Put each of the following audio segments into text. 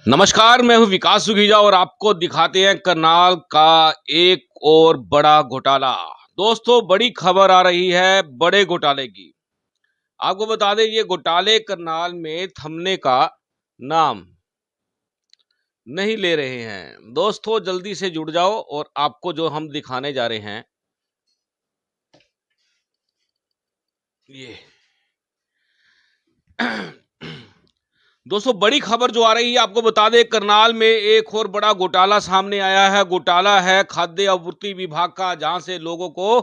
नमस्कार, मैं हूं विकास सुखीजा और आपको दिखाते हैं करनाल का एक और बड़ा घोटाला। दोस्तों, बड़ी खबर आ रही है बड़े घोटाले की। आपको बता दें, ये घोटाले करनाल में थमने का नाम नहीं ले रहे हैं। दोस्तों, जल्दी से जुड़ जाओ और आपको जो हम दिखाने जा रहे हैं ये दोस्तों, बड़ी खबर जो आ रही है, आपको बता दें करनाल में एक और बड़ा घोटाला सामने आया है। घोटाला है खाद्य आपूर्ति विभाग का, जहां से लोगों को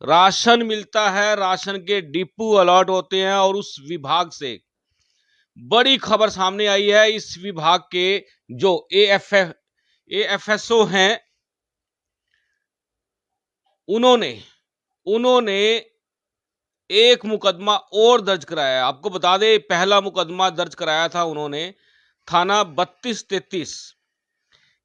राशन मिलता है, राशन के डिपो अलॉट होते हैं और उस विभाग से बड़ी खबर सामने आई है। इस विभाग के जो एएफएसओ हैं, उन्होंने उन्होंने एक मुकदमा और दर्ज कराया है। आपको बता दें, पहला मुकदमा दर्ज कराया था उन्होंने थाना 32-33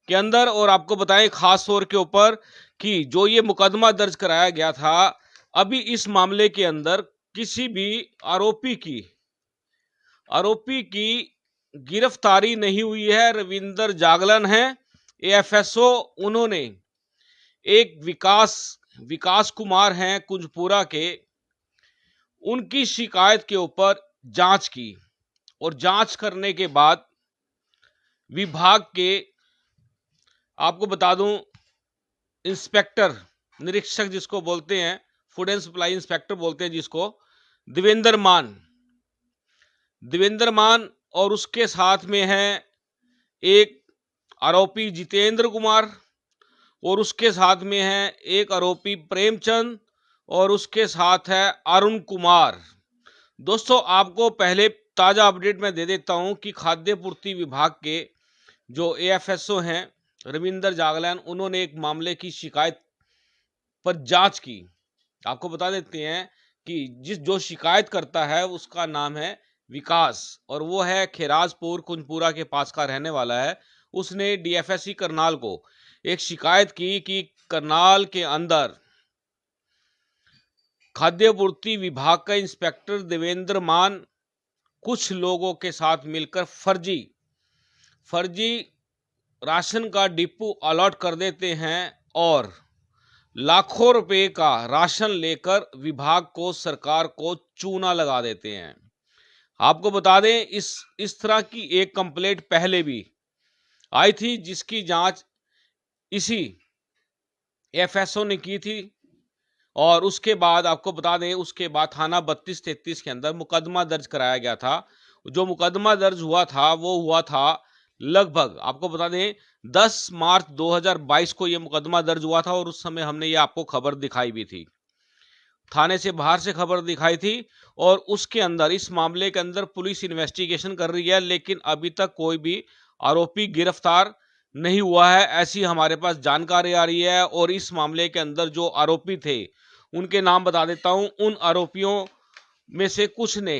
के अंदर। और आपको बताएं खास तौर के ऊपर कि जो ये मुकदमा दर्ज कराया गया था, अभी इस मामले के अंदर किसी भी आरोपी की गिरफ्तारी नहीं हुई है। रविंदर जागलन है एएफएसओ। उन्होंने एक विकास कुमार हैं कुंजपुरा के, उनकी शिकायत के ऊपर जांच की और जांच करने के बाद विभाग के, आपको बता दूं, इंस्पेक्टर, निरीक्षक जिसको बोलते हैं, फूड एंड सप्लाई इंस्पेक्टर बोलते हैं जिसको, देवेंद्र मान और उसके साथ में है एक आरोपी जितेंद्र कुमार, और उसके साथ में है एक आरोपी प्रेमचंद, और उसके साथ है अरुण कुमार। दोस्तों, आपको पहले ताजा अपडेट मैं दे देता हूं कि खाद्य पूर्ति विभाग के जो एएफएसओ हैं रविंदर जागलन, उन्होंने एक मामले की शिकायत पर जांच की। आपको बता देते हैं कि जो शिकायत करता है उसका नाम है विकास, और वो है खेराजपुर कुंजपुरा के पास का रहने वाला है। उसने डीएफएससी करनाल को एक शिकायत की कि करनाल के अंदर खाद्य पूर्ति विभाग का इंस्पेक्टर देवेंद्र मान कुछ लोगों के साथ मिलकर फर्जी राशन का डिपो अलॉट कर देते हैं और लाखों रुपए का राशन लेकर विभाग को, सरकार को चूना लगा देते हैं। आपको बता दें, इस तरह की एक कंप्लेंट पहले भी आई थी, जिसकी जांच इसी एफएसओ ने की थी। और उसके बाद आपको बता दें, उसके बाद थाना 32-33 के अंदर मुकदमा दर्ज कराया गया था। जो मुकदमा दर्ज हुआ था वो हुआ था लगभग, आपको बता दें, 10 मार्च 2022 को ये मुकदमा दर्ज हुआ था। और उस समय हमने ये आपको खबर दिखाई भी थी, थाने से बाहर से खबर दिखाई थी। और उसके अंदर, इस मामले के अंदर पुलिस इन्वेस्टिगेशन कर रही है, लेकिन अभी तक कोई भी आरोपी गिरफ्तार नहीं हुआ है, ऐसी हमारे पास जानकारी आ रही है। और इस मामले के अंदर जो आरोपी थे उनके नाम बता देता हूं। उन आरोपियों में से कुछ ने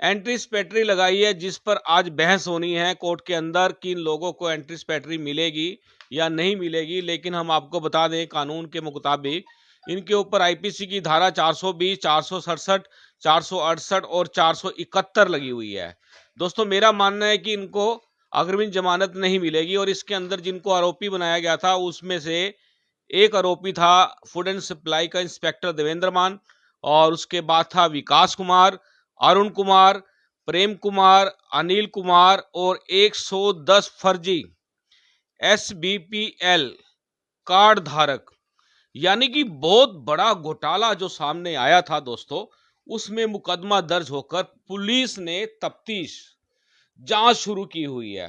एंट्रीस्पेक्टरी लगाई है, जिस पर आज बहस होनी है कोर्ट के अंदर कि इन लोगों को एंट्रीस्पेक्टरी मिलेगी या नहीं मिलेगी। लेकिन हम आपको बता दें, कानून के मुताबिक इनके ऊपर आईपीसी की धारा 420, 467, 468 और 471 लगी हुई है। दोस्तों, मेरा मानना है कि इनको अग्रिम जमानत नहीं मिलेगी। और इसके अंदर जिनको आरोपी बनाया गया था, उसमें से एक आरोपी था फूड एंड सप्लाई का इंस्पेक्टर देवेंद्र मान, और उसके बाद था विकास कुमार, अरुण कुमार, प्रेम कुमार, अनिल कुमार, और 110 फर्जी एसबीपीएल कार्ड धारक। यानी कि बहुत बड़ा घोटाला जो सामने आया था दोस्तों, उसमें मुकदमा दर्ज होकर पुलिस ने तफ्तीश, जांच शुरू की हुई है।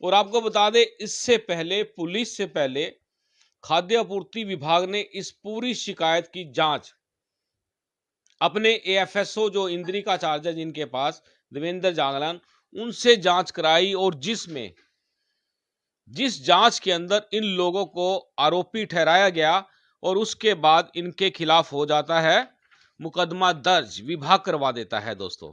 और आपको बता दें, इससे पहले, पुलिस से पहले, खाद्य आपूर्ति विभाग ने इस पूरी शिकायत की जांच अपने एएफएसओ जो इंद्री का चार्ज है, जिनके पास देवेंद्र जागलन, उनसे जांच कराई। और जिस जांच के अंदर इन लोगों को आरोपी ठहराया गया, और उसके बाद इनके खिलाफ हो जाता है मुकदमा दर्ज, विभाग करवा देता है दोस्तों।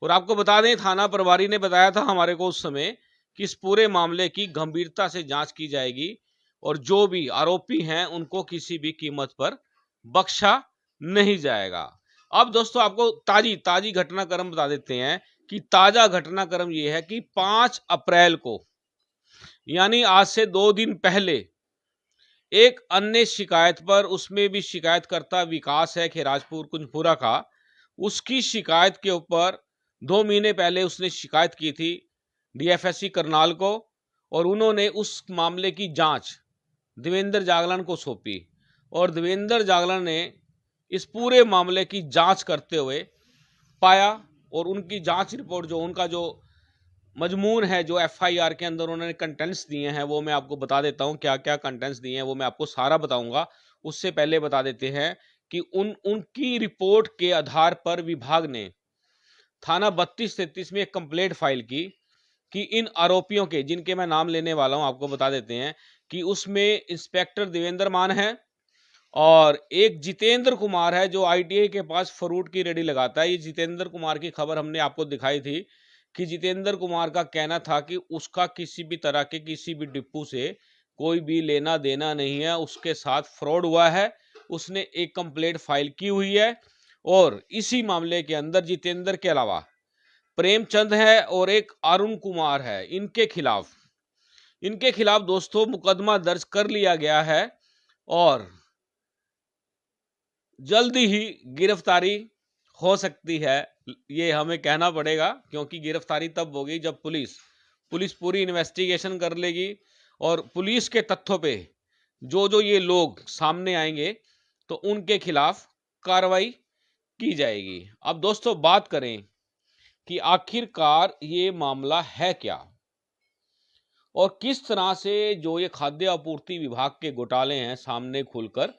और आपको बता दें, थाना प्रभारी ने बताया था हमारे को उस समय कि इस पूरे मामले की गंभीरता से जांच की जाएगी और जो भी आरोपी हैं उनको किसी भी कीमत पर बख्शा नहीं जाएगा। अब दोस्तों, आपको ताजी घटनाक्रम बता देते हैं कि ताजा घटनाक्रम यह है कि 5 अप्रैल को, यानी आज से 2 दिन पहले, एक अन्य शिकायत पर, उसमें भी शिकायतकर्ता विकास है खैराजपुर कुंजपुरा का, उसकी शिकायत के ऊपर 2 महीने पहले उसने शिकायत की थी डीएफएससी करनाल को, और उन्होंने उस मामले की जांच देवेंद्र जागरण को सौंपी, और देवेंद्र जागरण ने इस पूरे मामले की जांच करते हुए पाया, और उनकी जांच रिपोर्ट, जो उनका जो मजमून है, जो एफआईआर के अंदर उन्होंने कंटेंट्स दिए हैं, वो मैं आपको बता देता हूं। क्या क्या कंटेंट्स दिए हैं वो मैं आपको सारा बताऊंगा। उससे पहले बता देते हैं कि उनकी रिपोर्ट के आधार पर विभाग ने थाना 32-33 में एक कंप्लेंट फाइल की कि इन आरोपियों के, जिनके मैं नाम लेने वाला हूं, आपको बता देते हैं कि उसमें इंस्पेक्टर देवेंद्र मान है, और एक जितेंद्र कुमार है जो आईटीआई के पास फ्रूट की रेडी लगाता है। ये जितेंद्र कुमार की खबर हमने आपको दिखाई थी कि जितेंद्र कुमार का कहना था कि उसका किसी भी तरह के किसी भी डिपो से कोई भी लेना देना नहीं है, उसके साथ फ्रॉड हुआ है। उसने एक कंप्लेंट फाइल की हुई है, और इसी मामले के अंदर जितेंद्र के अलावा प्रेमचंद है और एक अरुण कुमार है। इनके खिलाफ दोस्तों मुकदमा दर्ज कर लिया गया है, और जल्दी ही गिरफ्तारी हो सकती है, ये हमें कहना पड़ेगा, क्योंकि गिरफ्तारी तब होगी जब पुलिस पूरी इन्वेस्टिगेशन कर लेगी, और पुलिस के तथ्यों पे जो ये लोग सामने आएंगे तो उनके खिलाफ कार्रवाई की जाएगी। अब दोस्तों बात करें कि आखिरकार ये मामला है क्या, और किस तरह से जो ये खाद्य आपूर्ति विभाग के घोटाले हैं सामने खुलकर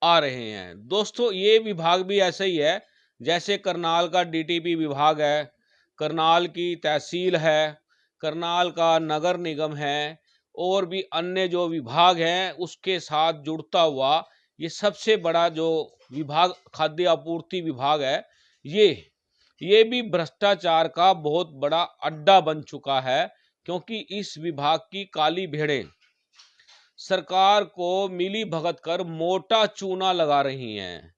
आ रहे हैं। दोस्तों ये विभाग भी ऐसा ही है जैसे करनाल का डीटीपी विभाग है, करनाल की तहसील है, करनाल का नगर निगम है, और भी अन्य जो विभाग हैं उसके साथ जुड़ता हुआ ये सबसे बड़ा जो विभाग खाद्य आपूर्ति विभाग है, ये भी भ्रष्टाचार का बहुत बड़ा अड्डा बन चुका है, क्योंकि इस विभाग की काली भेड़ें सरकार को मिली भगत कर मोटा चूना लगा रही हैं।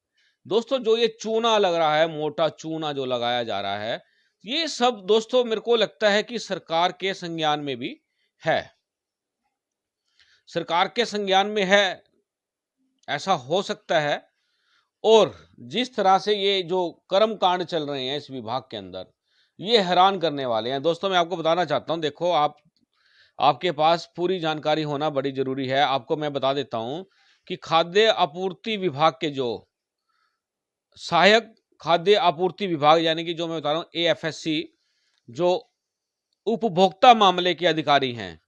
दोस्तों जो ये चूना लग रहा है, मोटा चूना जो लगाया जा रहा है, ये सब दोस्तों मेरे को लगता है कि सरकार के संज्ञान में भी है, सरकार के संज्ञान में है, ऐसा हो सकता है। और जिस तरह से ये जो कर्म कांड चल रहे हैं इस विभाग के अंदर, ये हैरान करने वाले हैं। दोस्तों मैं आपको बताना चाहता हूं, देखो आपके पास पूरी जानकारी होना बड़ी जरूरी है। आपको मैं बता देता हूं कि खाद्य आपूर्ति विभाग के जो सहायक खाद्य आपूर्ति विभाग, यानी कि जो मैं बता रहा हूं एएफएससी, जो उपभोक्ता मामले के अधिकारी हैं,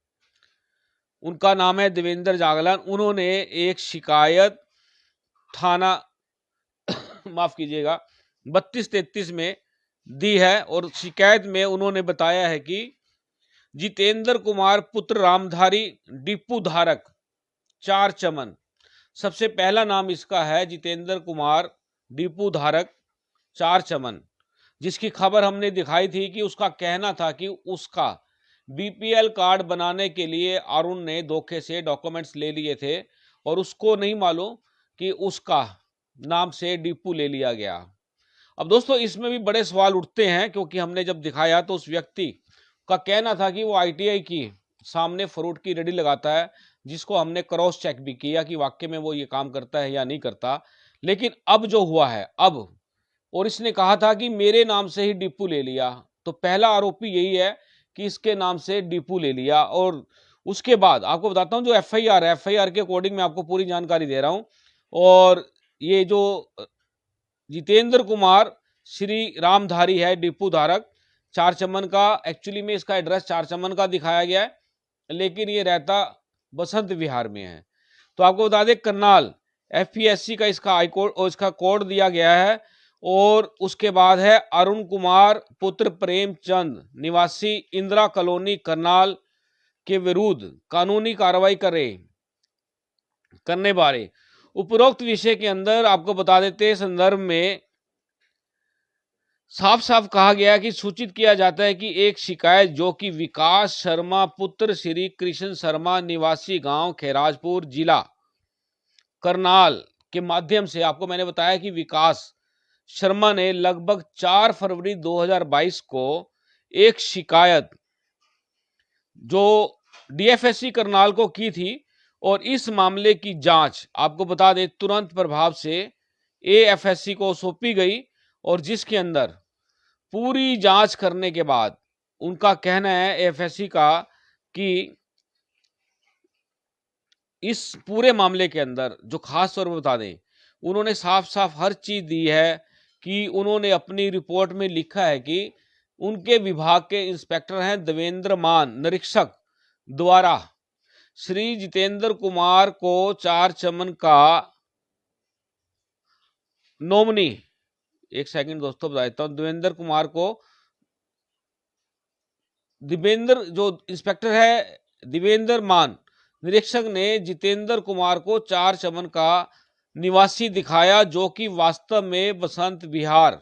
उनका नाम है देवेंद्र जागलन। उन्होंने एक शिकायत थाना माफ कीजिएगा 32-33 में दी है, और शिकायत में उन्होंने बताया है कि जितेंद्र कुमार पुत्र रामधारी डिपू धारक 4 चमन, सबसे पहला नाम इसका है जितेंद्र कुमार डिपू धारक 4 चमन, जिसकी खबर हमने दिखाई थी कि उसका कहना था कि उसका बीपीएल कार्ड बनाने के लिए अरुण ने धोखे से डॉक्यूमेंट्स ले लिए थे, और उसको नहीं मालूम कि उसका नाम से डिपू ले लिया गया। अब दोस्तों इसमें भी बड़े सवाल उठते हैं, क्योंकि हमने जब दिखाया तो उस व्यक्ति का कहना था कि वो आईटीआई की सामने फ्रूट की रेडी लगाता है, जिसको हमने क्रॉस चेक भी किया कि वाकई में वो ये काम करता है या नहीं करता। लेकिन अब जो हुआ है, और इसने कहा था कि मेरे नाम से ही डिपू ले लिया, तो पहला आरोपी यही है कि इसके नाम से डिपू ले लिया। और उसके बाद आपको बताता हूं जो एफआईआर है, एफआईआर के अकॉर्डिंग मैं आपको पूरी जानकारी दे रहा हूं। और ये जो जितेंद्र कुमार श्री रामधारी है डिपू धारक 4 चमन का, एक्चुअली में इसका एड्रेस 4 चमन का दिखाया गया है, लेकिन ये रहता बसंत विहार में है। तो आपको बता दें करनाल एफपीएससी का इसका हाईकोर्ट और इसका कोड दिया गया है। और उसके बाद है अरुण कुमार पुत्र प्रेमचंद निवासी इंदिरा कॉलोनी करनाल के विरुद्ध कानूनी कार्रवाई करने बारे उपरोक्त विषय के अंदर आपको बता देते संदर्भ में साफ साफ कहा गया कि सूचित किया जाता है कि एक शिकायत जो कि विकास शर्मा पुत्र श्री कृष्ण शर्मा निवासी गांव खैराजपुर जिला करनाल के माध्यम से, आपको मैंने बताया कि विकास शर्मा ने लगभग 4 फरवरी 2022 को एक शिकायत जो डीएफएससी करनाल को की थी और इस मामले की जांच आपको बता दें तुरंत प्रभाव से एएफएससी को सौंपी गई और जिसके अंदर पूरी जांच करने के बाद उनका कहना है एएफएससी का कि इस पूरे मामले के अंदर जो खास तौर पर बता दें उन्होंने साफ साफ हर चीज दी है कि उन्होंने अपनी रिपोर्ट में लिखा है कि उनके विभाग के इंस्पेक्टर हैं देवेंद्र मान निरीक्षक द्वारा श्री जितेंद्र कुमार को चार चमन का नॉमिनी, एक सेकंड दोस्तों बता देता हूं, दिवेंद्र जो इंस्पेक्टर है दिवेंद्र मान निरीक्षक ने जितेंद्र कुमार को चार चमन का निवासी दिखाया जो कि वास्तव में बसंत विहार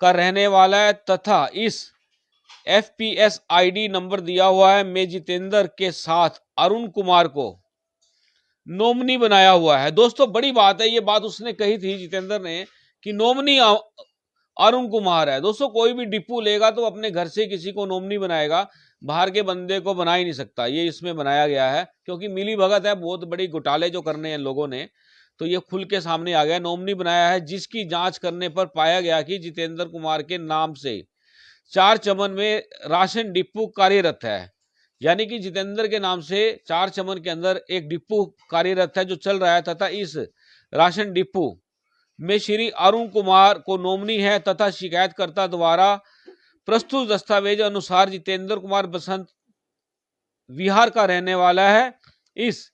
का रहने वाला है तथा इस एफपीएस आईडी नंबर दिया हुआ है मैं जितेंद्र के साथ अरुण कुमार को नॉमिनी बनाया हुआ है। दोस्तों बड़ी बात है, ये बात उसने कही थी जितेंद्र ने कि नॉमिनी अरुण कुमार है। दोस्तों कोई भी डिपू लेगा तो अपने घर से किसी को नॉमिनी बनाएगा, बाहर के बंदे को बना ही नहीं सकता। ये इसमें बनाया गया है क्योंकि मिली भगत है, बहुत बड़ी घोटाले जो करने हैं लोगों ने, तो ये खुल के सामने आ गया। नॉमिनी बनाया है जिसकी जांच करने पर पाया गया कि जितेंद्र कुमार के नाम से चार चमन में राशन डिपो कार्यरत है, यानी कि जितेंद्र के नाम से चार चमन के अंदर एक डिपो कार्यरत है जो चल रहा है तथा इस राशन डिपो में श्री अरुण कुमार को नॉमिनी है तथा शिकायतकर्ता द्वारा प्रस्तुत दस्तावेज अनुसार जितेंद्र कुमार बसंत विहार का रहने वाला है। इस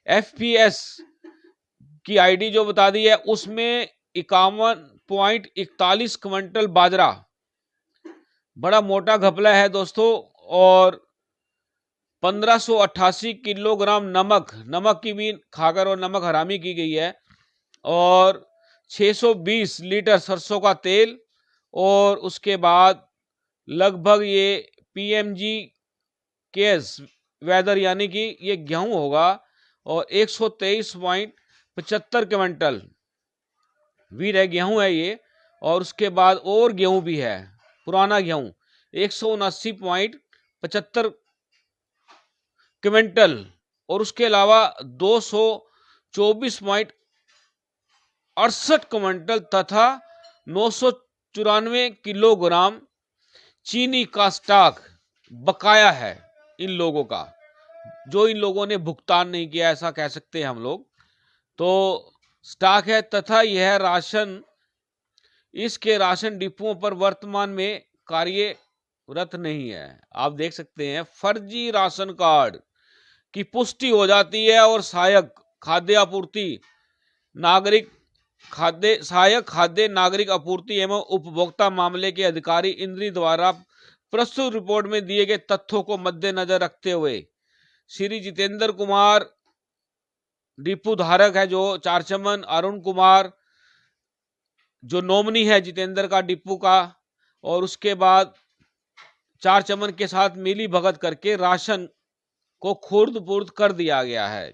एफपीएस की आईडी जो बता दी है उसमें 51.41 क्विंटल बाजरा, बड़ा मोटा घपला है दोस्तों, और 1588 किलोग्राम नमक की भी खाकर और नमक हरामी की गई है, और 620 लीटर सरसों का तेल, और उसके बाद लगभग ये पीएमजी केस वेदर यानी कि ये गेहूं होगा, और 123.75 क्विंटल वीर है गेहूं है ये, और उसके बाद और गेहूं भी है पुराना गेहूं 179.75 क्विंटल, और उसके अलावा 224.68 क्विंटल तथा 994 किलोग्राम चीनी का स्टॉक बकाया है इन लोगों का, जो इन लोगों ने भुगतान नहीं किया ऐसा कह सकते हैं हम लोग। तो स्टॉक है तथा यह राशन इसके राशन डिपुओं पर वर्तमान में कार्यरत नहीं है। आप देख सकते हैं फर्जी राशन कार्ड की पुष्टि हो जाती है और सहायक खाद्य नागरिक आपूर्ति एवं उपभोक्ता मामले के अधिकारी इंद्री द्वारा प्रस्तुत रिपोर्ट में दिए गए तथ्यों को मद्देनजर रखते हुए श्री जितेंद्र कुमार डिपू धारक है जो चारचमन, अरुण कुमार जो नॉमिनी है जितेंद्र का डिपू का, और उसके बाद चारचमन के साथ मिली भगत करके राशन को खुर्द पुर्द कर दिया गया है,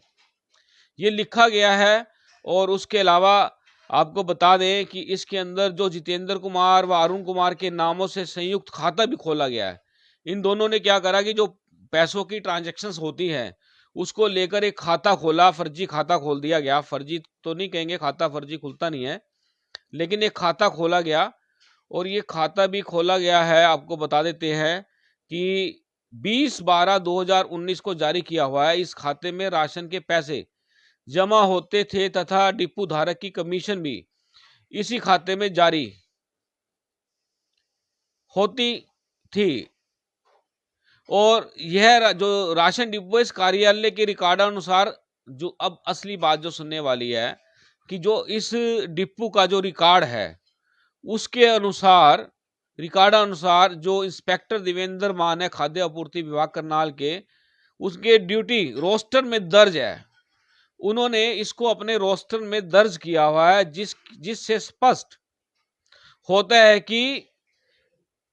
ये लिखा गया है। और उसके अलावा आपको बता दें कि इसके अंदर जो जितेंद्र कुमार व अरुण कुमार के नामों से संयुक्त खाता भी खोला गया है। इन दोनों ने क्या करा कि जो पैसों की ट्रांजैक्शंस होती हैं उसको लेकर एक खाता खोला, फर्जी खाता खोल दिया गया। फर्जी तो नहीं कहेंगे, खाता फर्जी खुलता नहीं है, लेकिन एक खाता खोला गया, और ये खाता भी खोला गया है आपको बता देते हैं कि 20/12/2019 को जारी किया हुआ है। इस खाते में राशन के पैसे जमा होते थे तथा डिपू धारक की कमीशन भी इसी खाते में जारी होती थी। और यह जो राशन डिपो इस कार्यालय के रिकॉर्ड अनुसार, जो अब असली बात जो सुनने वाली है कि जो इस डिपो का जो रिकॉर्ड है उसके अनुसार जो इंस्पेक्टर देवेंद्र मान है खाद्य आपूर्ति विभाग करनाल के, उसके ड्यूटी रोस्टर में दर्ज है। उन्होंने इसको अपने रोस्टर में दर्ज किया हुआ है जिससे स्पष्ट होता है कि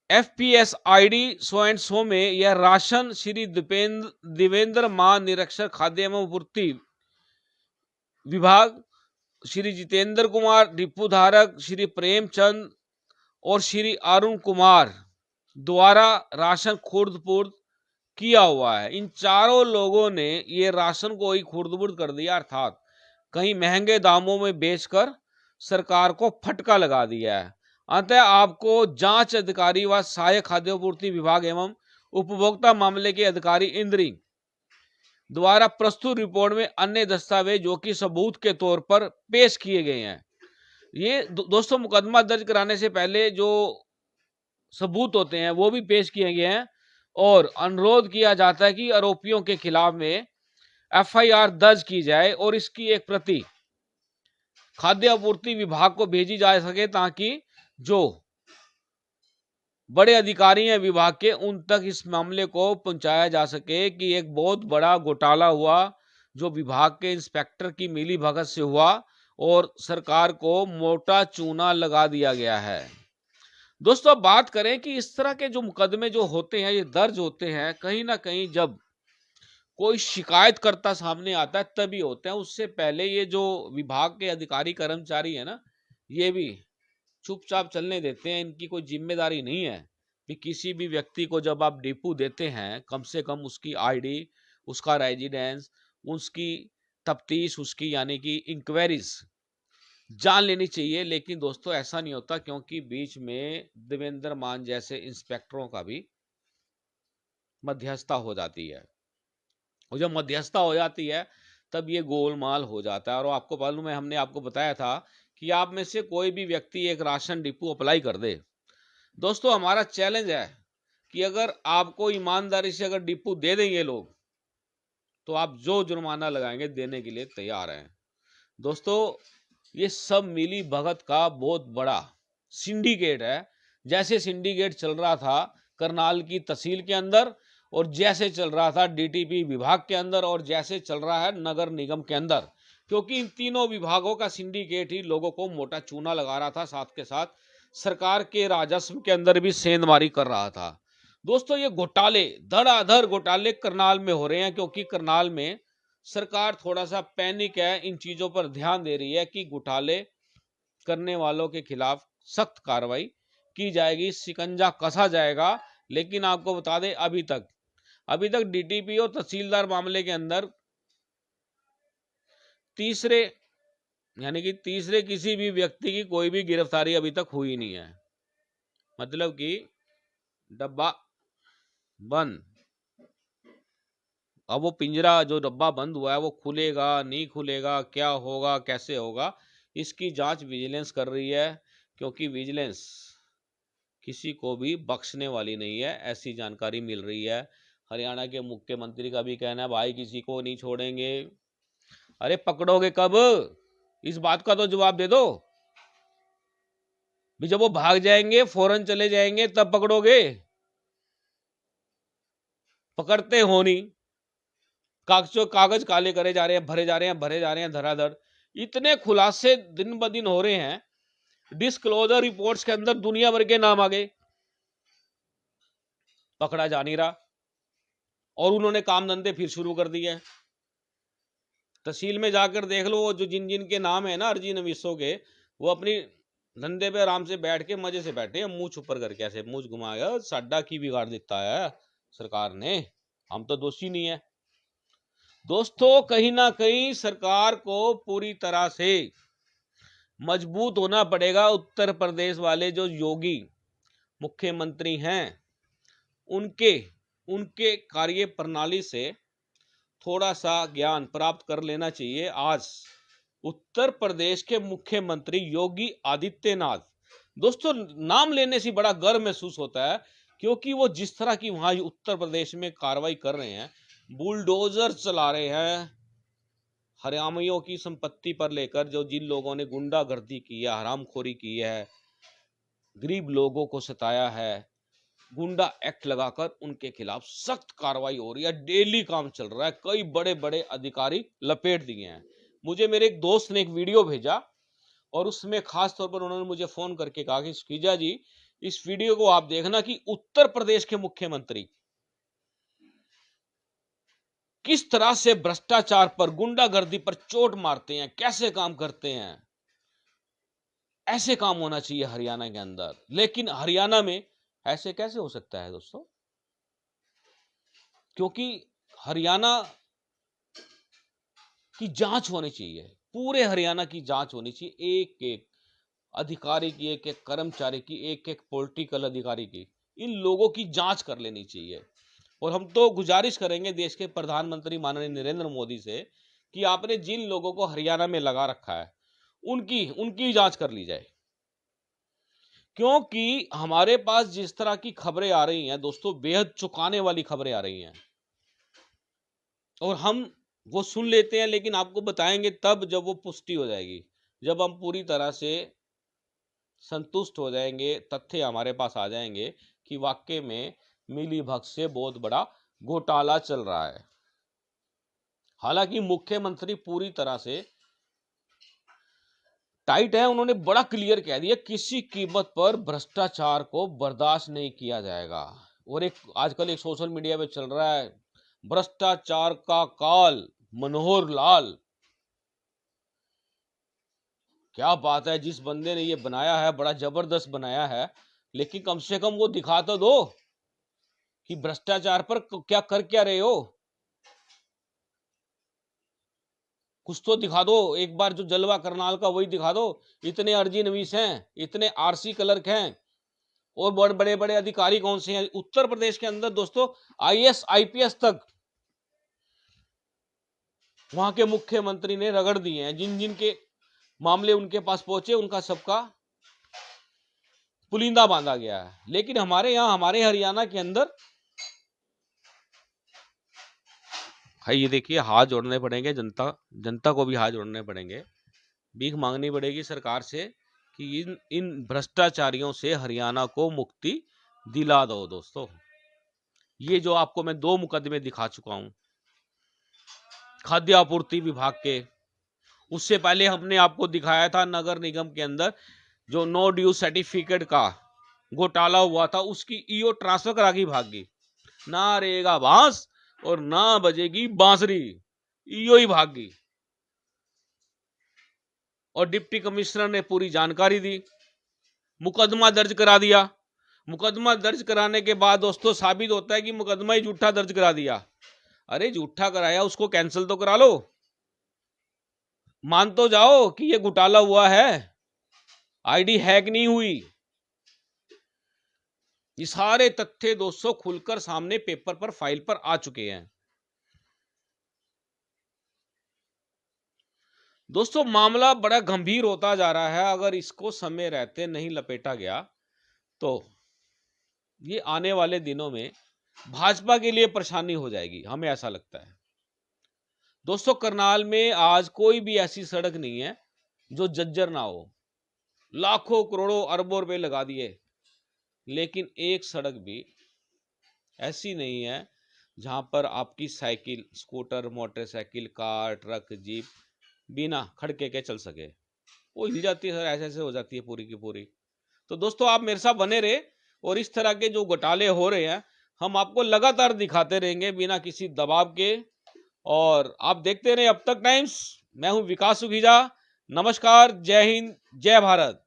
FPS ID so and so में यह राशन श्री देवेंद्र मान निरीक्षक खाद्य एवं आपूर्ति विभाग, श्री जितेंद्र कुमार डिपू धारक, श्री प्रेमचंद और श्री अरुण कुमार द्वारा राशन खुर्द-बुर्द किया हुआ है। इन चारों लोगों ने ये राशन को ही खुर्द-बुर्द कर दिया, अर्थात कहीं महंगे दामों में बेचकर सरकार को फटका लगा दिया है। अतः आपको जांच अधिकारी व सहायक खाद्य विभाग एवं उपभोक्ता मामले के अधिकारी इंद्री द्वारा प्रस्तुत रिपोर्ट में अन्य दस्तावेज जो कि सबूत के तौर पर पेश किए गए हैं। ये दोस्तों मुकदमा दर्ज कराने से पहले जो सबूत होते हैं वो भी पेश किए गए हैं और अनुरोध किया जाता है कि आरोपियों के खिलाफ में एफआईआर दर्ज की जाए और इसकी एक प्रति खाद्य आपूर्ति विभाग को भेजी जा सके ताकि जो बड़े अधिकारी हैं विभाग के उन तक इस मामले को पहुंचाया जा सके कि एक बहुत बड़ा घोटाला हुआ जो विभाग के इंस्पेक्टर की मिलीभगत से हुआ और सरकार को मोटा चूना लगा दिया गया है। दोस्तों बात करें कि इस तरह के जो मुकदमे जो होते हैं ये दर्ज होते हैं कहीं ना कहीं जब कोई शिकायतकर्ता सामने आता है तभी होते हैं, उससे पहले ये जो विभाग के अधिकारी कर्मचारी है ना ये भी चुपचाप चलने देते हैं। इनकी कोई जिम्मेदारी नहीं है कि किसी भी व्यक्ति को जब आप डिपू देते हैं कम से कम उसकी आईडी, उसका रेजिडेंस, उसकी तफ्तीश, उसकी यानी कि इंक्वायरीज जान लेनी चाहिए। लेकिन दोस्तों ऐसा नहीं होता क्योंकि बीच में देवेंद्र मान जैसे इंस्पेक्टरों का भी मध्यस्थता हो जाती है और जब मध्यस्थता हो जाती है तब ये गोलमाल हो जाता है। और आपको मालूम है हमने आपको बताया था कि आप में से कोई भी व्यक्ति एक राशन डिपू अप्लाई कर दे। दोस्तों हमारा चैलेंज है कि अगर आपको ईमानदारी से अगर डिपू दे देंगे लोग तो आप जो जुर्माना लगाएंगे देने के लिए तैयार हैं। दोस्तों ये सब मिली भगत का बहुत बड़ा सिंडिकेट है। जैसे सिंडिकेट चल रहा था करनाल की तहसील के अंदर और जैसे चल रहा था डीटीपी विभाग के अंदर और जैसे चल रहा है नगर निगम के अंदर, क्योंकि इन तीनों विभागों का सिंडिकेट ही लोगों को मोटा चूना लगा रहा था, साथ के साथ सरकार के राजस्व के अंदर भी सेंधमारी कर रहा था। दोस्तों ये घोटाले धड़ाधड़ घोटाले करनाल में हो रहे हैं क्योंकि करनाल में सरकार थोड़ा सा पैनिक है, इन चीजों पर ध्यान दे रही है कि घोटाले करने वालों के खिलाफ सख्त कार्रवाई की जाएगी, शिकंजा कसा जाएगा। लेकिन आपको बता दें अभी तक डीटीपी और तहसीलदार मामले के अंदर तीसरे किसी भी व्यक्ति की कोई भी गिरफ्तारी अभी तक हुई नहीं है। मतलब कि डब्बा बंद। अब वो पिंजरा जो डब्बा बंद हुआ है वो खुलेगा नहीं खुलेगा, क्या होगा कैसे होगा, इसकी जांच विजिलेंस कर रही है क्योंकि विजिलेंस किसी को भी बख्शने वाली नहीं है, ऐसी जानकारी मिल रही है। हरियाणा के मुख्यमंत्री का भी कहना है भाई किसी को नहीं छोड़ेंगे। अरे पकड़ोगे कब, इस बात का तो जवाब दे दो। भी जब वो भाग जाएंगे फौरन चले जाएंगे तब पकड़ोगे, पकड़ते हो नहीं। कागज काले करे जा रहे हैं, भरे जा रहे हैं धराधर। इतने खुलासे दिन ब दिन हो रहे हैं, डिस्क्लोजर रिपोर्ट्स के अंदर दुनिया भर के नाम आ गए, पकड़ा जा नहीं रहा और उन्होंने काम धंधे फिर शुरू कर दिए। तहसील में जाकर देख लो जो जिन जिन के नाम है ना अर्जी नवीसों के, वो अपनी धंधे पे आराम से बैठ के मजे से बैठे हैं, मुंह छुपर करके ऐसे मुंह घुमाया, साडा की बिगाड़ देता है सरकार ने, हम तो दोषी नहीं है। दोस्तों कहीं ना कहीं सरकार को पूरी तरह से मजबूत होना पड़ेगा। उत्तर प्रदेश वाले जो योगी मुख्यमंत्री हैं उनके कार्य प्रणाली से थोड़ा सा ज्ञान प्राप्त कर लेना चाहिए। आज उत्तर प्रदेश के मुख्यमंत्री योगी आदित्यनाथ, दोस्तों नाम लेने से बड़ा गर्व महसूस होता है क्योंकि वो जिस तरह की वहां उत्तर प्रदेश में कार्रवाई कर रहे हैं, बुलडोजर चला रहे हैं हरियाणवियों की संपत्ति पर लेकर, जो जिन लोगों ने गुंडागर्दी की है, हरामखोरी की है, गरीब लोगों को सताया है, गुंडा एक्ट लगाकर उनके खिलाफ सख्त कार्रवाई हो रही है। डेली काम चल रहा है, कई बड़े बड़े अधिकारी लपेट दिए हैं। मुझे मेरे एक दोस्त ने एक वीडियो भेजा और उसमें खास तौर पर उन्होंने मुझे फोन करके कहा कि सुखीजा जी इस वीडियो को आप देखना कि उत्तर प्रदेश के मुख्यमंत्री किस तरह से भ्रष्टाचार पर, गुंडागर्दी पर चोट मारते हैं, कैसे काम करते हैं। ऐसे काम होना चाहिए हरियाणा के अंदर, लेकिन हरियाणा में ऐसे कैसे हो सकता है दोस्तों? क्योंकि हरियाणा की जांच होनी चाहिए, पूरे हरियाणा की जांच होनी चाहिए, एक एक अधिकारी की, एक एक कर्मचारी की, एक एक पॉलिटिकल अधिकारी की, इन लोगों की जांच कर लेनी चाहिए। और हम तो गुजारिश करेंगे देश के प्रधानमंत्री माननीय नरेंद्र मोदी से कि आपने जिन लोगों को हरियाणा में लगा रखा है उनकी उनकी जांच कर ली जाए। क्योंकि हमारे पास जिस तरह की खबरें आ रही हैं दोस्तों, बेहद चौंकाने वाली खबरें आ रही हैं, और हम वो सुन लेते हैं, लेकिन आपको बताएंगे तब जब वो पुष्टि हो जाएगी, जब हम पूरी तरह से संतुष्ट हो जाएंगे, तथ्य हमारे पास आ जाएंगे कि वाकई में मिली भगत से बहुत बड़ा घोटाला चल रहा है। हालांकि मुख्यमंत्री पूरी तरह से टाइट है, उन्होंने बड़ा क्लियर कह दिया किसी कीमत पर भ्रष्टाचार को बर्दाश्त नहीं किया जाएगा। और एक आजकल एक सोशल मीडिया पे चल रहा है भ्रष्टाचार का काल मनोहर लाल। क्या बात है, जिस बंदे ने ये बनाया है बड़ा जबरदस्त बनाया है, लेकिन कम से कम वो दिखा तो दो कि भ्रष्टाचार पर क्या कर क्या रहे हो, कुछ तो दिखा दो। एक बार जो जलवा करनाल का वही दिखा दो। इतने अर्जी नवीस हैं, इतने आरसी क्लर्क हैं, और बड़े बड़े बड़े अधिकारी कौन से हैं उत्तर प्रदेश के अंदर दोस्तों, आईएएस आईपीएस तक वहां के मुख्यमंत्री ने रगड़ दिए हैं। जिन जिन के मामले उनके पास पहुंचे उनका सबका पुलिंदा बांधा गया है। लेकिन हमारे यहां, हमारे हरियाणा के अंदर भाई ये देखिए, हाथ जोड़ने पड़ेंगे, जनता को भी हाथ जोड़ने पड़ेंगे, भीख मांगनी पड़ेगी सरकार से कि इन इन भ्रष्टाचारियों से हरियाणा को मुक्ति दिला दो दोस्तों। ये जो आपको मैं 2 मुकदमे दिखा चुका हूं खाद्य आपूर्ति विभाग के, उससे पहले हमने आपको दिखाया था नगर निगम के अंदर जो नो ड्यू सर्टिफिकेट का घोटाला हुआ था, उसकी ईओ ट्रांसफर करा के भाग गई। ना रहेगा बांस और ना बजेगी बांसुरी, ईओ ही भाग गई। और डिप्टी कमिश्नर ने पूरी जानकारी दी, मुकदमा दर्ज करा दिया। मुकदमा दर्ज कराने के बाद दोस्तों साबित होता है कि मुकदमा ही झूठा दर्ज करा दिया। अरे झूठा कराया, उसको कैंसिल तो करा लो, मान तो जाओ कि ये घोटाला हुआ है, आईडी हैक नहीं हुई। ये सारे तथ्य दोस्तों खुलकर सामने पेपर पर, फाइल पर आ चुके हैं। दोस्तों मामला बड़ा गंभीर होता जा रहा है, अगर इसको समय रहते नहीं लपेटा गया तो ये आने वाले दिनों में भाजपा के लिए परेशानी हो जाएगी, हमें ऐसा लगता है। दोस्तों करनाल में आज कोई भी ऐसी सड़क नहीं है जो जर्जर ना हो, लाखों करोड़ों अरबों रुपए लगा दिए, लेकिन एक सड़क भी ऐसी नहीं है जहां पर आपकी cycle, scooter, motorcycle, car, truck, jeep बिना खड़के के चल सके। वो हिल जाती है सर, ऐसे ऐसे हो जाती है पूरी की पूरी। तो दोस्तों आप मेरे साथ बने रहे, और इस तरह के जो घोटाले हो रहे हैं हम आपको लगातार दिखाते रहेंगे बिना किसी दबाव के। और आप देखते रहे अब तक टाइम्स। मैं हूं विकास सुखीजा। नमस्कार, जय हिंद, जय भारत।